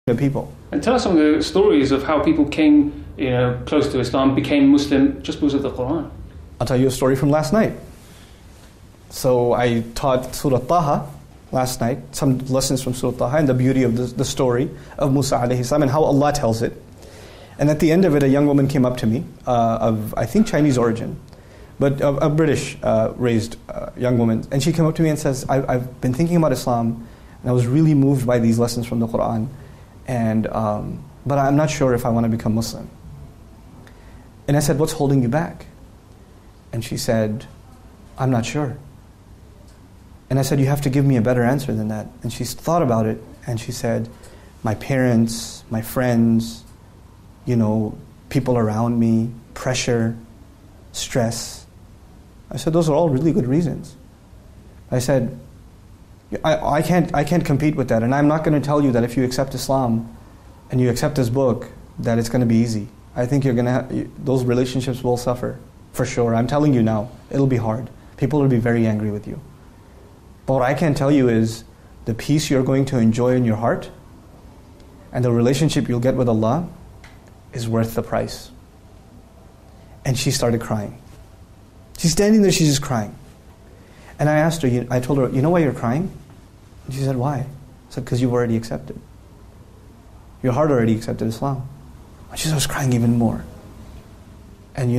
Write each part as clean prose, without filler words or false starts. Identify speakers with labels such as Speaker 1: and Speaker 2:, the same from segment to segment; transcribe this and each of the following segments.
Speaker 1: the people.
Speaker 2: And tell us some of the stories of how people came, close to Islam, became Muslim just because of the Quran.
Speaker 1: I'll tell you a story from last night. So I taught Surah Taha last night, some lessons from Surah Taha and the beauty of the story of Musa alayhi salam and how Allah tells it. And at the end of it, a young woman came up to me, of I think Chinese origin, but a British raised young woman. And she came up to me and says, I've been thinking about Islam, and I was really moved by these lessons from the Quran, and but I'm not sure if I want to become Muslim. And I said, what's holding you back? And she said, I'm not sure. And I said, you have to give me a better answer than that. And she thought about it, and she said, my parents, my friends, people around me, pressure, stress. I said, those are all really good reasons. I said, I can't compete with that, and I'm not going to tell you that if you accept Islam and you accept this book, that it's going to be easy. I think you're going to those relationships will suffer, for sure. I'm telling you now, it'll be hard. People will be very angry with you. But what I can tell you is the peace you're going to enjoy in your heart and the relationship you'll get with Allah is worth the price. And she started crying. She's standing there, she's just crying. And I asked her, I told her, you know why you're crying? And she said, why? I said, because you've already accepted. Your heart already accepted Islam. And she starts crying even more. And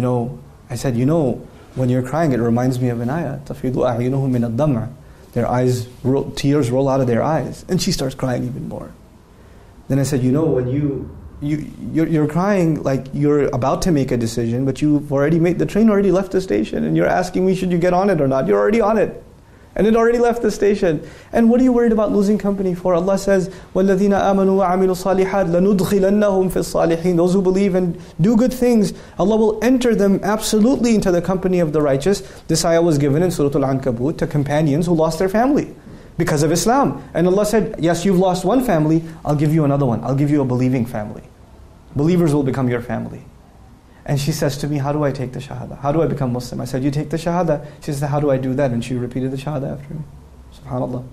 Speaker 1: I said, when you're crying, it reminds me of an ayah. تَفِيضُ أَعْيُنُهُم مِّنَ الدَّمْعِ. Their eyes, tears roll out of their eyes. And she starts crying even more. Then I said, when you're crying like you're about to make a decision, but you've already the train already left the station, and you're asking me, should you get on it or not? You're already on it. And it already left the station. And what are you worried about losing company for? Allah says, وَالَّذِينَ آمَنُوا وَعَمِلُوا الصَّالِحَاتِ لَنُدْخِلَنَّهُمْ فِي الصَّالِحِينَ. Those who believe and do good things, Allah will enter them absolutely into the company of the righteous. This ayah was given in Surah Al-Ankabut to companions who lost their family because of Islam. And Allah said, yes, you've lost one family, I'll give you another one. I'll give you a believing family. Believers will become your family. And she says to me, how do I take the Shahada? How do I become Muslim? I said, you take the Shahada. She said, how do I do that? And she repeated the Shahada after me. SubhanAllah.